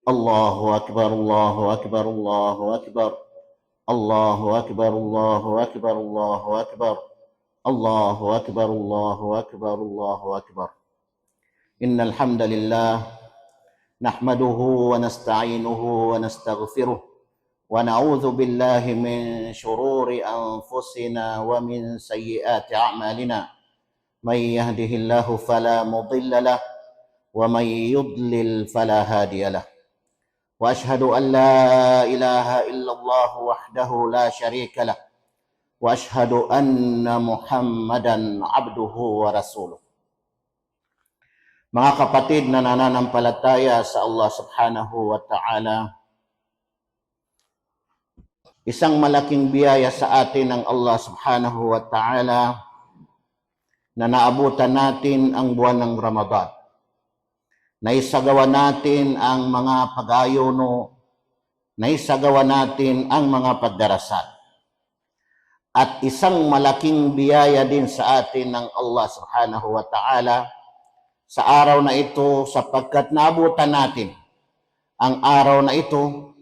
الله أكبر الله أكبر الله أكبر الله أكبر الله أكبر الله أكبر الله أكبر الله أكبر الله أكبر. إن الحمد لله نحمده ونستعينه ونستغفره ونعوذ بالله من شرور أنفسنا ومن سيئات أعمالنا. من يهده الله فلا مضل له ومن يضلل فلا هادي له. وأشهد أن لا إله إلا الله وحده لا شريك له وأشهد أن محمدا عبده ورسوله. Mga kapatid na nananampalataya sa Allah subhanahu wa ta'ala, isang malaking biyaya sa atin ng Allah subhanahu wa ta'ala na naabutan natin ang buwan ng Ramadan. Naisagawa natin ang mga pag-ayuno, naisagawa natin ang mga pagdarasal. At isang malaking biyaya din sa atin ng Allah subhanahu wa ta'ala sa araw na ito, sapagkat naabutan natin ang araw na ito,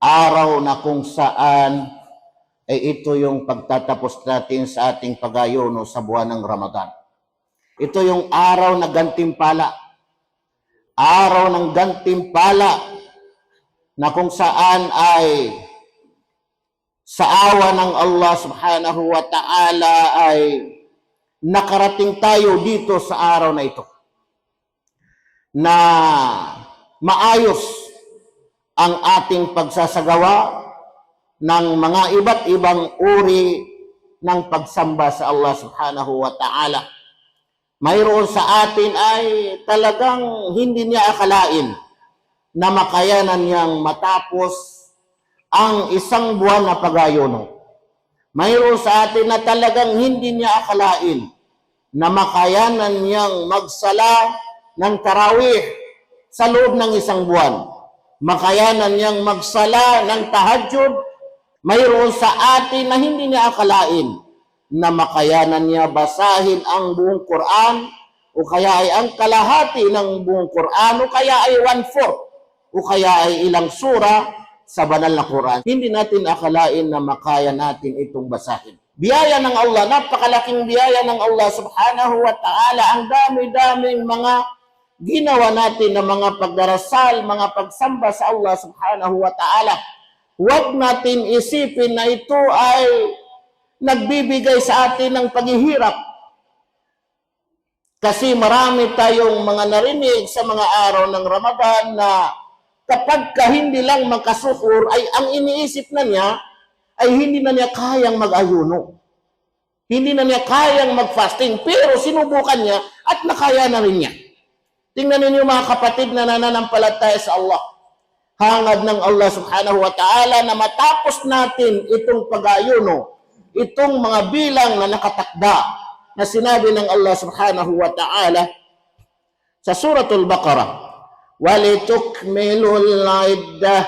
araw na kung saan ay ito yung pagtatapos natin sa ating pag-ayuno sa buwan ng Ramadan. Ito yung araw na gantimpala, araw ng gantimpala na kung saan ay sa awa ng Allah subhanahu wa ta'ala ay nakarating tayo dito sa araw na ito na maayos ang ating pagsasagawa ng mga iba't ibang uri ng pagsamba sa Allah subhanahu wa ta'ala. Mayroon sa atin ay talagang hindi niya akalain na makayanan niyang matapos ang isang buwan na pag-ayuno. Mayroon sa atin na talagang hindi niya akalain na makayanan niyang magsala ng tarawih sa loob ng isang buwan. Makayanan niyang magsala ng tahajjud. Mayroon sa atin na hindi niya akalain na makayanan niya basahin ang buong Quran, o kaya ay ang kalahati ng buong Quran, o kaya ay 1/4, o kaya ay ilang sura sa banal na Quran. Hindi natin akalain na makaya natin itong basahin. Biyaya ng Allah, napakalaking biyaya ng Allah subhanahu wa ta'ala. Ang dami-daming mga ginawa natin na mga pagdarasal, mga pagsamba sa Allah subhanahu wa ta'ala. Huwag natin isipin na ito ay nagbibigay sa atin ng paghihirap. Kasi marami tayong mga narinig sa mga araw ng Ramadan na kapag hindi lang magkasuhur ay ang iniisip na niya ay hindi na niya kayang mag-ayuno. Hindi na niya kayang mag-fasting, pero sinubukan niya at nakaya na rin niya. Tingnan ninyo mga kapatid na nananampalataya sa Allah. Hangad ng Allah subhanahu wa ta'ala na matapos natin itong pag-ayuno, itong mga bilang na nakatakda na sinabi ng Allah subhanahu wa ta'ala sa suratul Baqarah, walitukmilul iddah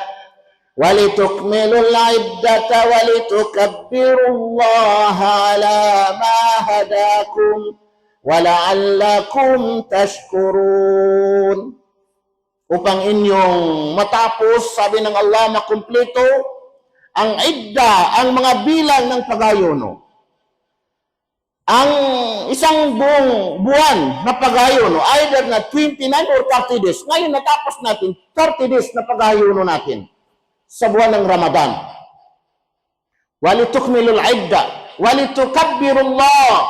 walitukmilul iddata walitukabbirullaha ala ma hadakum wala'allakum tashkurun. Upang inyong matapos, sabi ng Allah, makumpleto ang idda, ang mga bilang ng pag-ayuno. Ang isang buong buwan na pag-ayuno, either na 29 or 30 days. Ngayon natapos natin 30 days na pag-ayuno natin sa buwan ng Ramadan. Walitukmilul idda, walitukabbirullah.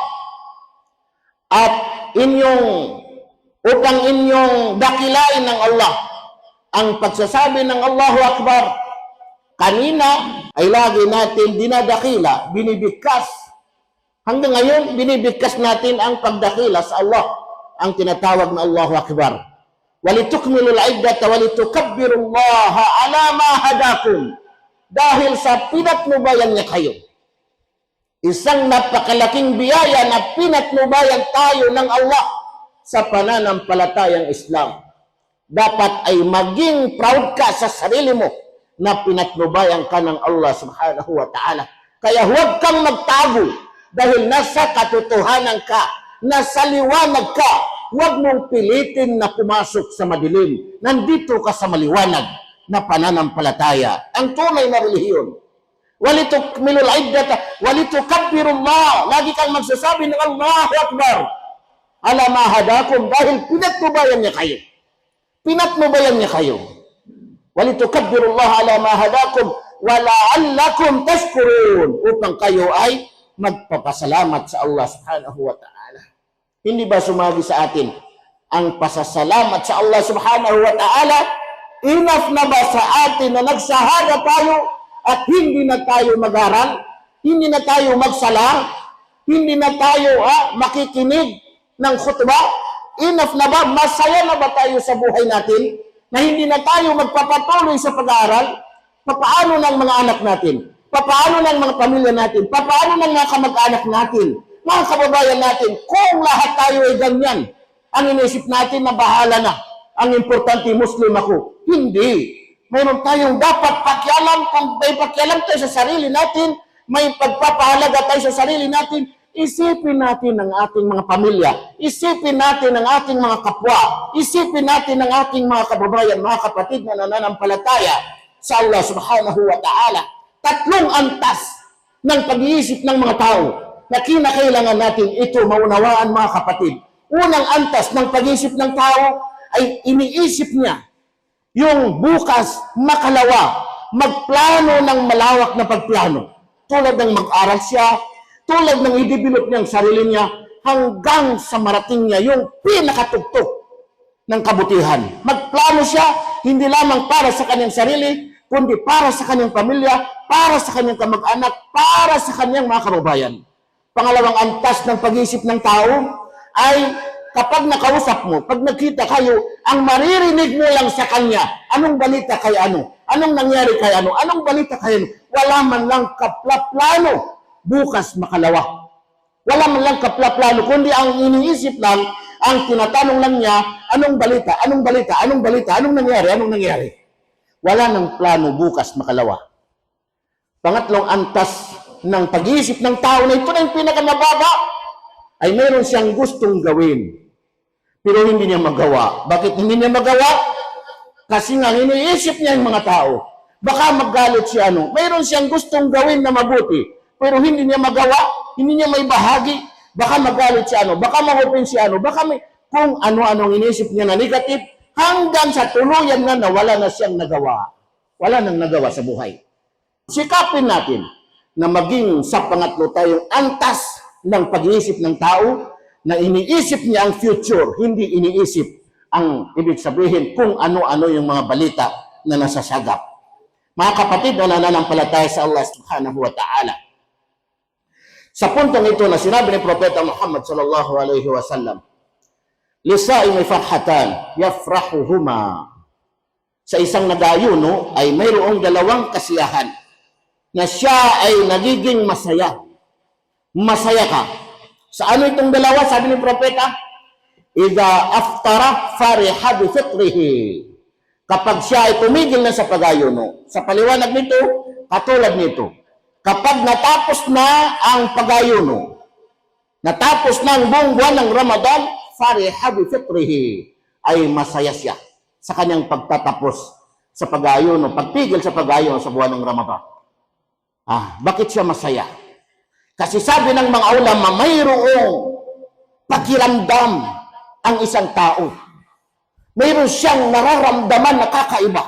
At upang inyong dakilain ng Allah ang pagsasabi ng Allahu Akbar. Kanina ay lagi natin dinadakila, binibigkas. Hanggang ngayon, binibigkas natin ang pagdakila sa Allah, ang tinatawag na Allahu Akbar. Walitukmilul iddata walitukabbirullaha ala ma hadakum. Dahil sa pinatnubayan niya kayo. Isang napakalaking biyaya na pinatnubayan tayo ng Allah sa pananampalatayang Islam. Dapat ay maging proud ka sa sarili mo na pinatnubayan ka ng Allah subhanahu wa ta'ala. Kaya huwag kang magtago dahil nasa katotohanan ka, nasa liwanag ka huwag mong pilitin na pumasok sa madilim. Nandito ka sa maliwanag na pananampalataya. Ang tunay na relihiyon. Walitukmilul iddata, walitukabirullah. Lagi kang magsasabi ng Allahu Akbar. Ala ma hadakum, dahil pinatnubayan niya kayo. Pinatnubayan niya kayo. Walitukabirullah ala ma hadakum, wala'allakum tashkurun. Upang kayo ay magpapasalamat sa Allah subhanahu wa ta'ala. Hindi ba sumagi sa atin ang pasasalamat sa Allah subhanahu wa ta'ala? Enough na ba sa atin na nagsahada tayo at hindi na tayo mag-aral, hindi na tayo magsala, hindi na tayo makikinig ng khutbah? Enough na ba? Masaya na ba tayo sa buhay natin na hindi na tayo magpapatuloy sa pag-aaral? Papaano ng mga anak natin? Papaano ng mga pamilya natin? Papaano ng mga kamag-anak natin? Mga kababayan natin, kung lahat tayo ay ganyan, ang inisip natin na bahala na, ang importante Muslim ako. Hindi. Mayroon tayong dapat pakialam. Kung may pakialam tayo sa sarili natin, may pagpapahalaga tayo sa sarili natin, isipin natin ang ating mga pamilya, isipin natin ang ating mga kapwa, isipin natin ang ating mga kababayan, mga kapatid na nananampalataya sa Allah subhanahu wa ta'ala. Tatlong antas ng pag-iisip ng mga tao na kinakailangan natin ito maunawaan, mga kapatid. Unang antas ng pag-iisip ng tao ay iniisip niya yung bukas makalawa, magplano ng malawak na pagplano. Tulad ng mag-aral siya, tulad ng i-develop niyang sarili niya, hanggang sa marating niya yung pinakatugtog ng kabutihan. Magplano siya, hindi lamang para sa kanyang sarili, kundi para sa kanyang pamilya, para sa kanyang kamag-anak, para sa kanyang mga kababayan. Pangalawang antas ng pag-iisip ng tao ay kapag nakausap mo, pag nakita kayo, ang maririnig mo lang sa kanya, anong balita kay ano? Anong nangyari kay ano? Anong balita kay ano? Wala man lang kaplaplano, bukas makalawa. Wala man lang kaplaplano, kundi ang iniisip lang, ang tinatanong lang niya, anong balita? Anong balita? Anong balita? Anong nangyari? Anong nangyari? Wala nang plano, bukas makalawa. Pangatlong antas ng pag-iisip ng tao na ito na yung pinakamababa, ay meron siyang gustong gawin, pero hindi niya magawa. Bakit hindi niya magawa? Kasi nga iniisip niya yung mga tao. Baka maggalit siya ano. Meron siyang gustong gawin na mabuti, pero hindi niya magawa, hindi niya may bahagi. Baka magalit siya ano, baka mahupin siya ano, baka may kung ano-anong iniisip niya na negative, hanggang sa tuluyan na wala na siyang nagawa. Wala nang nagawa sa buhay. Sikapin natin na maging sa pangatlo tayong antas ng pag-iisip ng tao na iniisip niya ang future, hindi iniisip ang ibig sabihin kung ano-ano yung mga balita na nasasagap. Mga kapatid na nananampalataya sa Allah subhanahu wa ta'ala. Sa puntong ito na sinabi ni Propeta Muhammad sallallahu alaihi wasallam, lisa'imi farhatan yafrahuhuma. Sa isang nagayuno ay mayroong dalawang kasiyahan na siya ay nagiging masaya. Masaya ka. Sa ano itong dalawa? Sabi ni Propeta, idha aftara fariha bi fitrihi. Kapag siya ay tumigil na sa pagayuno. Sa paliwanag nito, katulad nito. Kapag natapos na ang pagayuno, natapos na ang buong buwan ng Ramadan, fariha bi fitrihi, ay masaya siya sa kanyang pagtatapos sa pagayuno, pagpigil sa pagayuno sa buwan ng Ramadan. Bakit siya masaya? Kasi sabi ng mga ulama, mayroong pakiramdam ang isang tao. Mayroon siyang nararamdaman na kakaiba.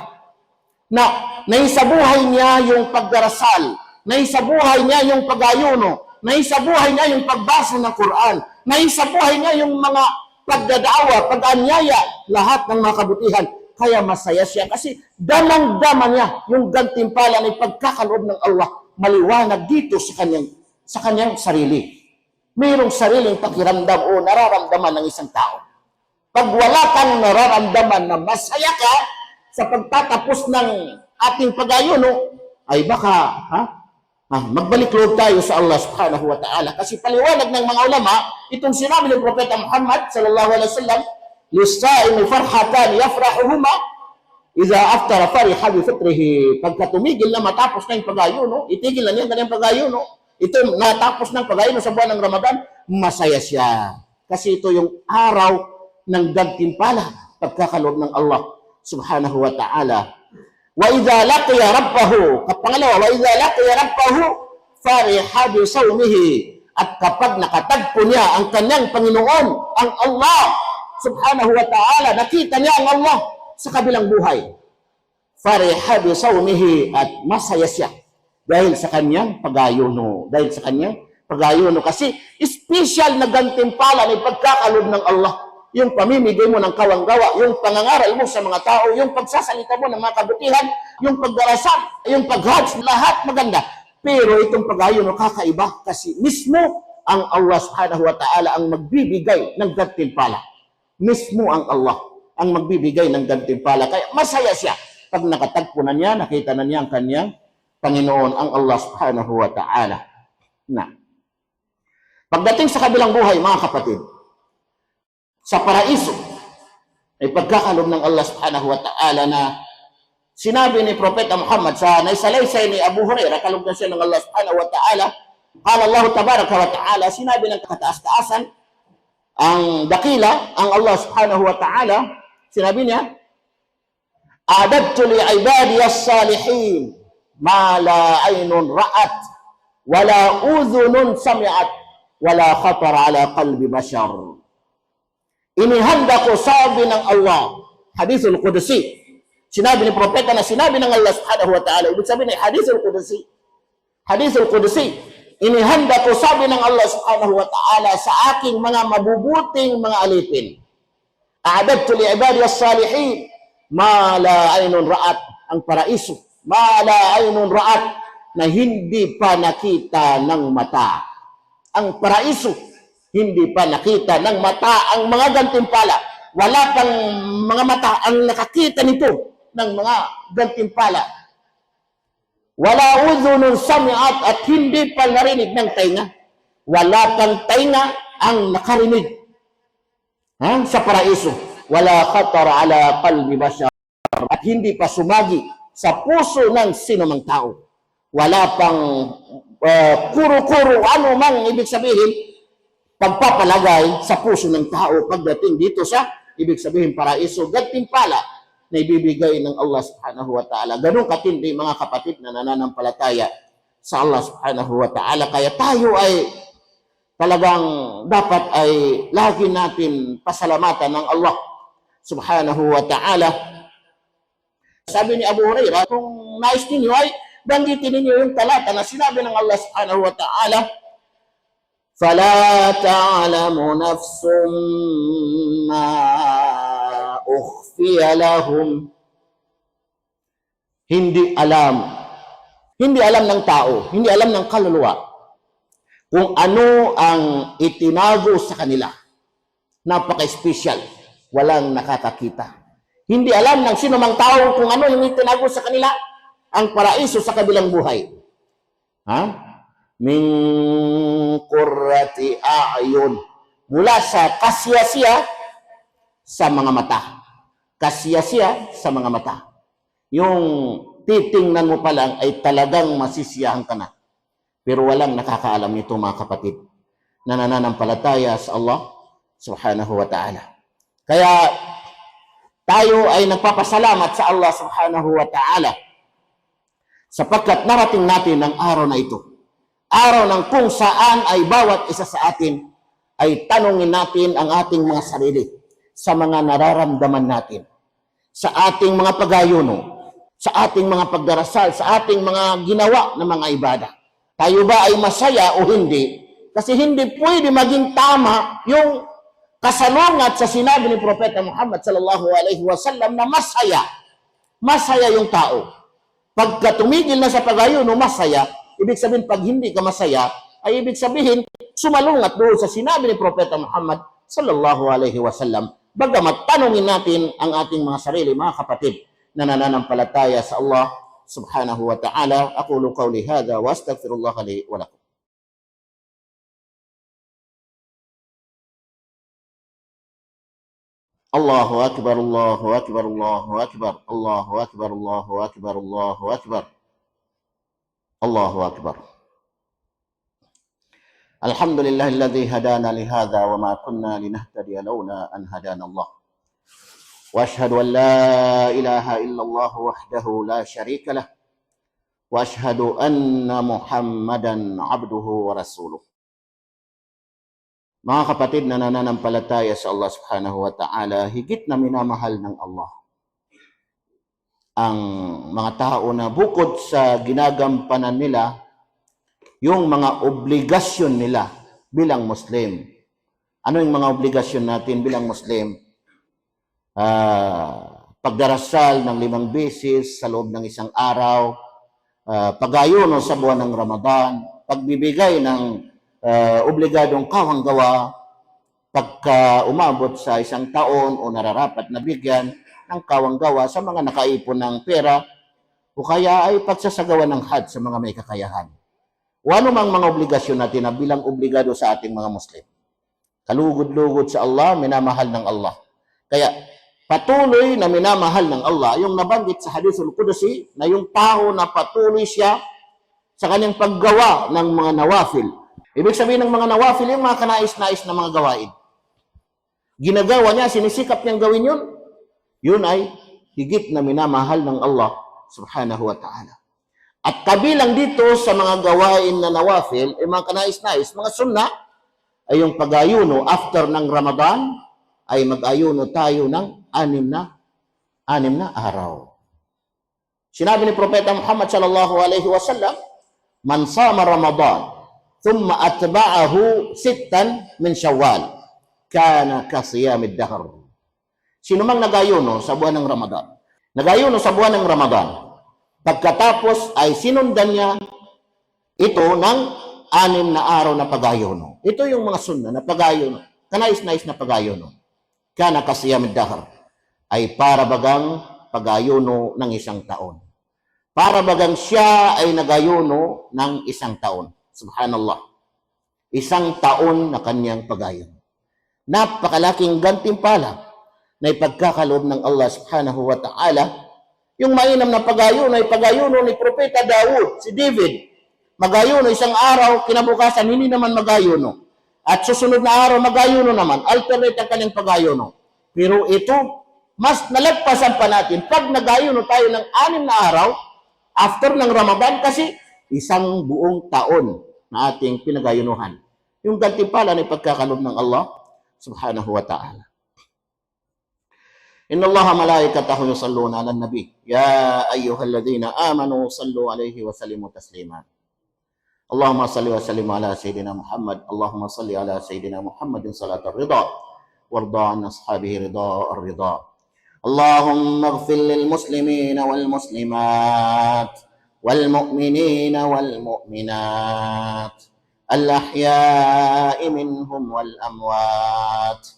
Na naisabuhay niya yung pagdarasal, naisabuhay niya yung pagayuno, naisabuhay niya yung pagbasa ng Quran, naisabuhay niya yung mga pagdadawa, pag-anyaya, lahat ng mga kabutihan. Kaya masaya siya kasi damang-dama niya yung gantimpala ng pagkakaloob ng Allah maliwanag dito sa kanyang sarili. Mayroong sariling pakiramdam o nararamdaman ng isang tao. Pag wala kang nararamdaman na masaya ka sa pagtatapos ng ating pagayuno, ay baka magbalik loob tayo sa Allah subhanahu wa ta'ala. Kasi paliwanag ng mga ulama, itong sinabi ng Propeta Muhammad sallallahu alaihi wasallam, lisa'imi farhatan yafrahuhuma idza aftara fariha bi fitrihi. Pagka tumigil na matapos na yung pagayuno, itigil na niya kanyang pagayuno, ito natapos ng pagayuno sa buwan ng Ramadan, masaya siya. Kasi ito yung araw ng gantimpala pagkakalob ng Allah subhanahu wa ta'ala. Wa idza laqiya rabbahu, kapangalawa, wa idza laqiya rabbahu fariha bi sawmihi, at kapag nakatagpo niya ang kanyang Panginoon, ang Allah subhanahu wa ta'ala, nakita niya ang Allah sa kabilang buhay, fariha bi sawmihi, at masaya siya dahil sa kanyang pag-ayuno, kasi special na gantimpala ng pagkakalob ng Allah, yung pamimigay mo ng kawanggawa, yung pangangaral mo sa mga tao, yung pagsasalita mo ng mga kabutihan, yung pagdarasal, yung pag-hajj, lahat maganda. Pero itong pag-ayuno kakaiba, kasi mismo ang Allah subhanahu wa ta'ala ang magbibigay ng gantimpala. Mismo ang Allah ang magbibigay ng gantimpala. Kaya masaya siya pag nakatagpo na niya, nakita na niya ang kanyang Panginoon, ang Allah subhanahu wa ta'ala. Na pagdating sa kabilang buhay, mga kapatid, sa paraiso, ay pagkakalob ng Allah subhanahu wa ta'ala na sinabi ni Propeta Muhammad sa naisalaysay ni Abu Hurairah, kalog na siya ng Allah subhanahu wa ta'ala, qala Allah tabaraka wa ta'ala, sinabi ng kataas-taasan, ang dakila, ang Allah subhanahu wa ta'ala, sinabi niya, a'dadtu li ibadi as-salihin ma la aynun ra'at wala udhunun sami'at wala khatar ala qalbi bashar. Inihanda ko, sabi ng Allah, hadithul Qudsi, sinabi ni Propeta na sinabi ng Allah subhanahu wa ta'ala, ibig sabihin ay hadithul Qudsi, inihanda ko, sabi ng Allah subhanahu wa ta'ala, sa aking mga mabubuting mga alipin, a'dadtu li ibadi as-salihin ma la aynun ra'at, ang paraiso, ma la aynun ra'at, na hindi pa nakita ng mata. Ang paraiso, hindi pa nakita ng mata ang mga gantimpala. Wala pang mga mata ang nakakita nito ng mga gantimpala. Wala udhunun sami'at, at hindi pa narinig ng tainga. Wala pang tainga ang nakarinig sa paraiso. Wala khatar ala qalbi bashar, at hindi pa sumagi sa puso ng sinumang tao. Wala pang kuro-kuro, ano mang ibig sabihin, pagpapalagay sa puso ng tao pagdating dito sa, ibig sabihin, paraiso, gantimpala na ibibigay ng Allah subhanahu wa ta'ala. Ganun katindi, mga kapatid, na nananampalataya sa Allah subhanahu wa ta'ala. Kaya tayo ay talagang dapat ay lagi natin pasalamatan ng Allah subhanahu wa ta'ala. Sabi ni Abu Hurairah, kung nais ninyo ay banggitin ninyo yung talata na sinabi ng Allah subhanahu wa ta'ala, فَلَا تَعْلَمُ نَفْسٌ مَا أُخْفِيَ لَهُمْ. Hindi alam ng tao, hindi alam ng kaluluwa kung ano ang itinago sa kanila. Napaka-special, walang nakakakita. Hindi alam ng sino mang tao kung ano yung itinago sa kanila, ang paraiso sa kabilang buhay. Min qurrati a'yun, mula sa kasyasiya sa mga mata. Kasyasiya sa mga mata. Yung titingnan mo pa lang ay talagang masisiyahan ka na. Pero walang nakakaalam nito, mga kapatid, na nananampalataya sa Allah subhanahu wa ta'ala. Kaya tayo ay nagpapasalamat sa Allah subhanahu wa ta'ala sapagkat narating natin ang araw na ito. Araw ng kung saan ay bawat isa sa atin ay tanungin natin ang ating mga sarili sa mga nararamdaman natin, sa ating mga pag-ayuno, sa ating mga pagdarasal, sa ating mga ginawa na mga ibada. Tayo ba ay masaya o hindi? Kasi hindi pwede maging tama yung kasalungat sa sinabi ni Propeta Muhammad sallallahu alaihi wasallam na masaya. Masaya yung tao. Pagka tumigil na sa pag-ayuno, masaya. Ibig sabihin, pag hindi ka masaya, ay ibig sabihin, sumalungat doon sa sinabi ni Propeta Muhammad sallallahu alaihi wasallam. Bagamat tanungin natin ang ating mga sarili, mga kapatid, na nananampalataya sa Allah subhanahu wa ta'ala. Aqulu qawli hadha wa astaghfirullah li wa lakum. Allahu akbar, Allahu akbar, Allahu akbar, Allahu akbar, Allahu akbar, Allahu akbar. Allahu akbar. Alhamdulillahilladzi hadana lihadza wa ma kunna linahtadiya laula an hadana Allah. Wa ashhadu an la ilaha illallah wahdahu la syarika lah. Wa ashhadu anna Muhammadan abduhu wa rasuluh. Mga kapatid na nananampalataya sa Allah subhanahu wa ta'ala, higit na minamahal ng Allah ang mga tao na bukod sa ginagampanan nila, yung mga obligasyon nila bilang Muslim. Ano yung mga obligasyon natin bilang Muslim? Pagdarasal ng 5 beses sa loob ng isang araw, pag-ayuno sa buwan ng Ramadan, pagbibigay ng obligadong kawanggawa pagka umabot sa isang taon o nararapat na bigyan ng kawanggawa sa mga nakaipon ng pera o kaya ay pagsasagawa ng hajj sa mga may kakayahan. O ano mang mga obligasyon natin na bilang obligado sa ating mga Muslim. Kalugod-lugod sa Allah, minamahal ng Allah. Kaya patuloy na minamahal ng Allah, yung nabanggit sa Hadithul Qudusi, na yung tao na patuloy siya sa kanyang paggawa ng mga nawafil. Ibig sabihin ng mga nawafil, yung mga kanais-nais na mga gawain. Ginagawa niya, sinisikap niyang gawin yun. Yun ay higit na minamahal ng Allah subhanahu wa ta'ala. At kabilang dito sa mga gawain na nawafil, mga kanais-nais, mga sunna, ay yung pag-ayuno after ng Ramadan, ay mag-ayuno tayo ng 6 na araw. Sinabi ni Propeta Muhammad sallallahu alaihi wasallam, "Man sama Ramadan, thumma atba'ahu 6 min Shawwal, kana ka siyamid dahr." Sino mang nag-ayuno sa buwan ng Ramadan, nag-ayuno sa buwan ng Ramadan, pagkatapos ay sinundan niya ito ng 6 na araw na pag-ayuno. Ito yung mga sunna na pag-ayuno, kanais-nais na pag-ayuno. Kana ka siyamid dahr, ay para bagang pag-ayuno ng 1 taon. Para bagang siya ay nag-ayuno ng 1 taon. Subhanallah. 1 taon na kanyang pag-ayuno. Napakalaking gantimpala na ipagkakaloob ng Allah subhanahu wa ta'ala. Yung mainam na pag-ayuno ay pag-ayuno ni Propeta Daud, si David. Mag-ayuno 1 araw, kinabukasan hindi naman mag-ayuno. At susunod na araw mag-ayuno naman, alternate ang kanyang pag-ayuno. Pero ito, mas nalagpasan pa natin pag nag-ayuno tayo ng 6 na araw after ng Ramadan, kasi 1 buong taon na ating pinag-ayunuhan. Yung gantimpala na ipagkakaloob ng Allah subhanahu wa ta'ala. Inna Allaha malaikatahu yusalluna 'alan nabi. Ya ayyuhalladhina amanu sallu 'alaihi wa sallimu taslima. Allahumma salli wa sallim ala sayyidina Muhammad. Allahumma salli ala sayyidina Muhammadin salatar ridha warda an ashabihi ridha ar-ridha. Allahumma ighfir lil muslimina wal muslimat wal mu'minina wal mu'minat al ahya'i minhum wal amwat.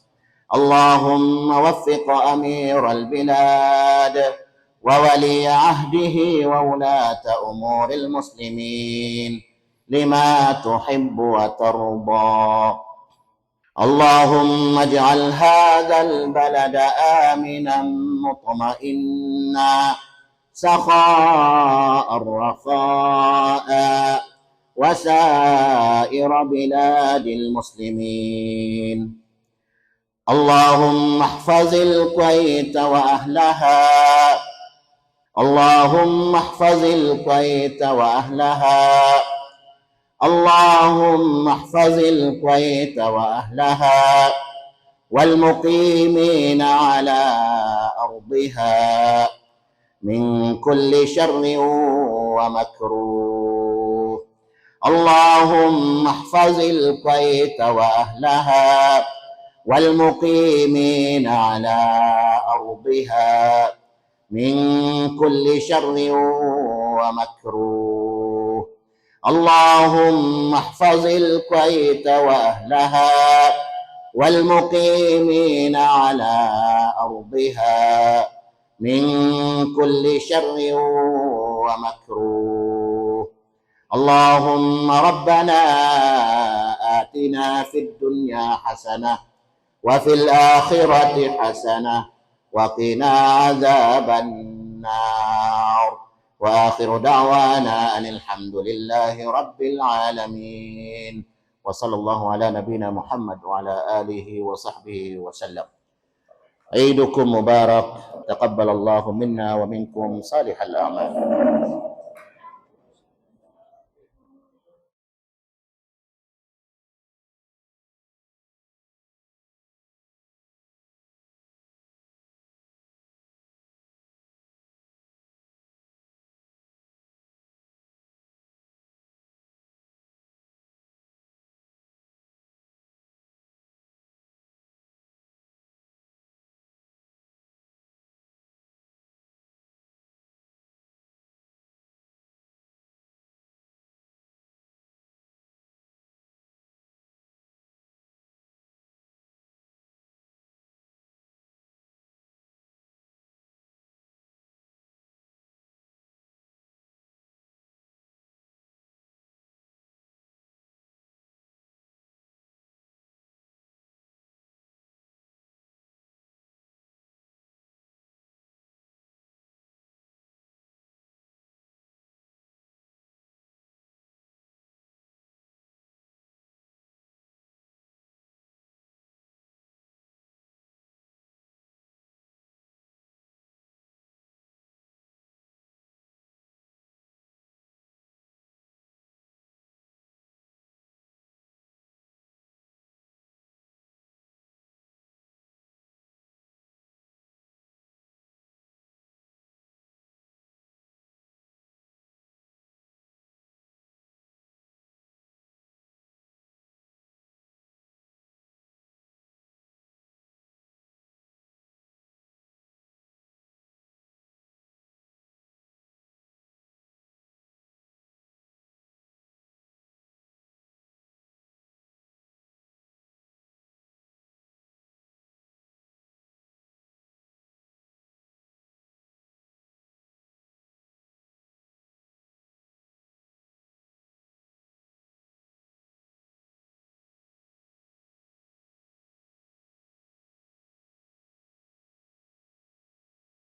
اللهم وفق أمير البلاد وولي عهده وولاة أمور المسلمين لما تحب وترضى. اللهم اجعل هذا البلد آمنا مطمئنا سخاء رخاء وسائر بلاد المسلمين. اللهم احفظ الكويت وأهلها. اللهم احفظ الكويت وأهلها. اللهم احفظ الكويت وأهلها والمقيمين على أرضها من كل شر ومكروه. اللهم احفظ الكويت وأهلها والمقيمين على أرضها من كل شر ومكروه. اللهم احفظ الكويت وأهلها والمقيمين على أرضها من كل شر ومكروه. اللهم ربنا آتنا في الدنيا حسنة وفي الآخرة حسنة وقنا عذاب النار. وآخر دعوانا أن الحمد لله رب العالمين. Wa sallallahu ala nabina Muhammad wa ala alihi wa sahbihi wa sallam. عيدكم مبارك، تقبل الله منا ومنكم صالح الأعمال.